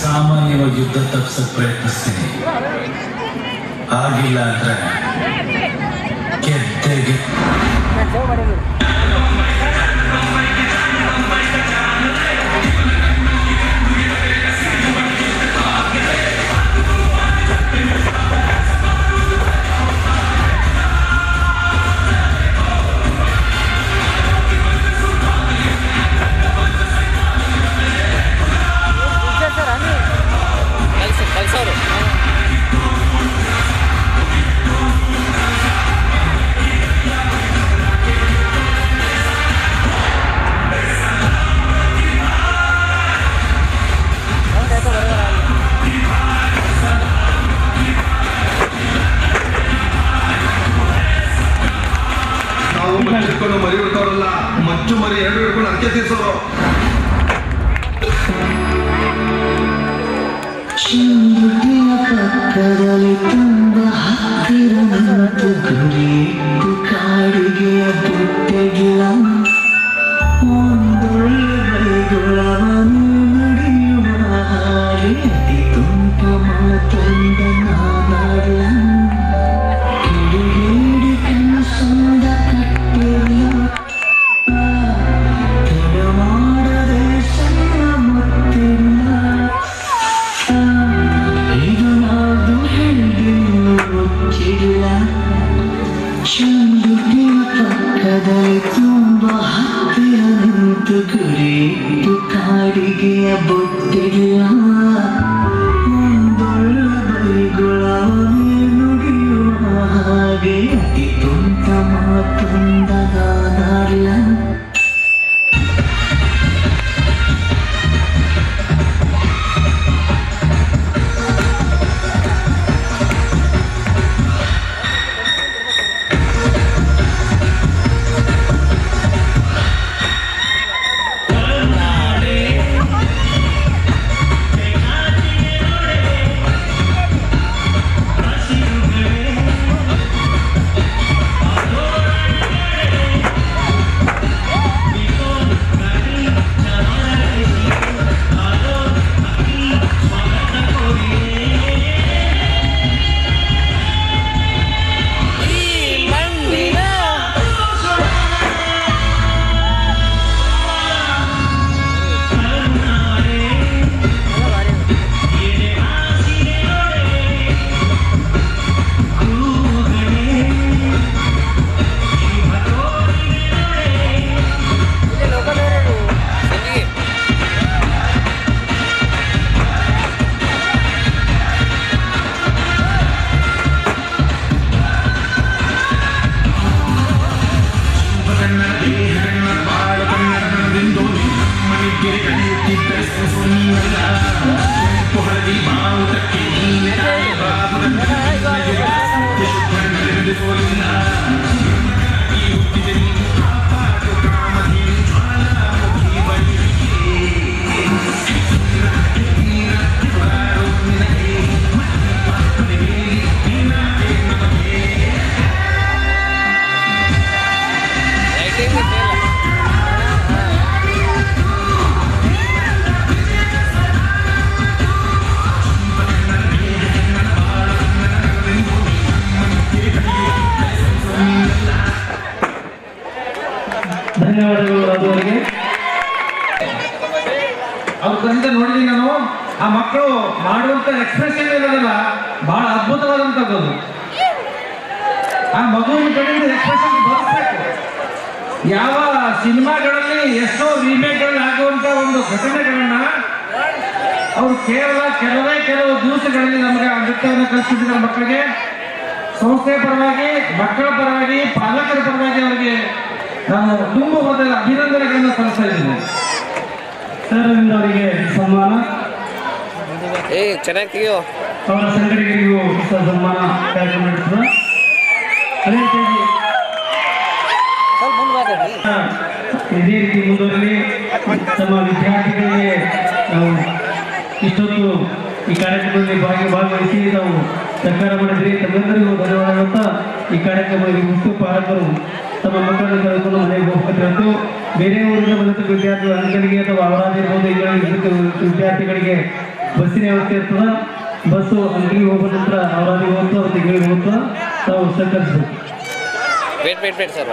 ಸಾಮಾನ್ಯವಾಗಿ ಯುದ್ಧ ತಪ್ಪಿಸಕ್ಕೆ ಪ್ರಯತ್ನಿಸ್ತೀನಿ, ಆಗಿಲ್ಲ ಅಂದ್ರೆ ಗೆದ್ದೆ. ಮರಿ ಬಿಡ್ತಾರಲ್ಲ, ಮಚ್ಚು ಮರಿ ಎರಡು ಹಿಡ್ಕೊಂಡು ಅರ್ಕೆ ತೀರ್ಸೋರು. ಪಕ್ಕದಲ್ಲಿ ತುಂಬ ಹತ್ತಿರ ನಿಂತು ಗುರಿಯಿಟ್ಟು ಕಾಡಿಗೆಯ ಬುಟ್ಟೆಗಿಲ್ಲ ಒಂದೊಳ್ಳೆ ಬೈಗುಳವನು ನಡೆಯುವ ಹಾಗೆ ಅತಿ ತುಂಬ ಮಾತೊಂದ ನಾನಾಡಲ ಕಿಡಿಗೇಡಿ ಕನಸೊಂದ ಕಟ್ಟಿಲ್ಲ ತಡ ಮಾಡದೆ ಸಣ್ಣ ಮುತ್ತಿಲ್ಲ ಇದು ನಾದು ಹೇಳಿಲ್ಲ ಮುಚ್ಚಿಲ್ಲ ಚಂದುಟಿಯ ಪಕ್ಕದಲ್ಲಿ ತುಂಬ ಹತ್ತಿರ ನಿಂತು ಗುರಿಯಿಟ್ಟು ಕಾಡಿಗೆಯ ಬೊಟ್ಟಿಲ್ಲ ಒಂದೊಳ್ಳೆ ಬೈಗುಳವನೇ ನುಡಿಯುವ ಹಾಗೆ ಅತಿ ತುಂಟ ಮಾತೊಂದ ನಾನಾಡಲ ಧನ್ಯವಾದಗಳು ರಾಜುವರಿಗೆ. ಅವ್ರ ಕಡೆಯಿಂದ ನೋಡಿದೀನಿ ನಾನು, ಆ ಮಕ್ಕಳು ಮಾಡುವಂತ ಎಕ್ಸ್ಪ್ರೆಷನ್ ಇರೋದಿಲ್ಲ, ಬಹಳ ಅದ್ಭುತವಾದಂಥದ್ದು. ಆ ಮಗುವಿನ ಕಡೆಯಿಂದ ಎಕ್ಸ್ಪ್ರೆಷನ್ ಬರಬೇಕು. ಯಾವ ಸಿನಿಮಾಗಳಲ್ಲಿ ಎಷ್ಟೋ ರೀಮೇಕ್ಗಳಲ್ಲಿ ಆಗುವಂತ ಒಂದು ಘಟನೆಗಳನ್ನ ಅವರು ಕೆಲವು ದಿವಸಗಳಲ್ಲಿ ನಮಗೆ ಆ ನೃತ್ಯವನ್ನು ಕಲಿಸಿದ್ದಾರೆ ಮಕ್ಕಳಿಗೆ. ಸಂಸ್ಥೆಯ ಪರವಾಗಿ, ಮಕ್ಕಳ ಪರವಾಗಿ, ಪಾಲಕರ ಪರವಾಗಿ ಅವರಿಗೆ ನಾನು ತುಂಬ ಮೊದಲ ಅಭಿನಂದನೆಗಳನ್ನು ಸಲ್ಲಿಸ್ತಾ ಇದ್ದೀನಿ. ಸರ್ ಅವರಿಗೆ ಸನ್ಮಾನ, ಚೆನ್ನಾಗಿಯೋ ಅವರ ಸಂಘಟಕರಿಗೂ ಸನ್ಮಾನ ಕಾರ್ಯಕ್ರಮ ನಡೆಸಿದ್ರು. ಅದೇ ರೀತಿಯಾಗಿ ಇದೇ ರೀತಿ ಮುಂದುವರಲಿ. ತಮ್ಮ ವಿದ್ಯಾರ್ಥಿಗಳಿಗೆ ನಾವು ಇಷ್ಟೊತ್ತು ಈ ಕಾರ್ಯಕ್ರಮದಲ್ಲಿ ಭಾಗವಹಿಸಿ ನಾವು ಸಹಕಾರ ಮಾಡಿದ್ರಿ. ತಮ್ಮೆಲ್ಲರಿಗೂ ಧನ್ಯವಾದ. ಈ ಕಾರ್ಯಕ್ರಮದಲ್ಲಿ ಮುಖ್ಯ ಪಾಲಕರು ತಮ್ಮ ಮಕ್ಕಳನ್ನು ಕರೆದುಕೊಂಡು ಮನೆಗೆ ಹೋಗ್ಬೇಕು. ಬೇರೆ ಊರಿನ ಬಂದಂಥ ವಿದ್ಯಾರ್ಥಿಗಳು ಅಂಕಲಿಗೆ ಅಥವಾ ಅವರಾದಿರ್ಬೋದು ಇದಕ್ಕೆ ವಿದ್ಯಾರ್ಥಿಗಳಿಗೆ ಬಸ್ಸಿನ ವ್ಯವಸ್ಥೆ ಇರ್ತದೆ. ಬಸ್ಸು ಅಂಕಲಿಗೆ ಹೋಗೋ ನಂತರ ಅವರಾದಿಗೆ ಹೋಗ್ತು ಮತ್ತು ಗಿಳಿಗೆ ಹೋಗ್ತು ತಾವು ಸಹಕರಿಸಬೇಕು. Wait sir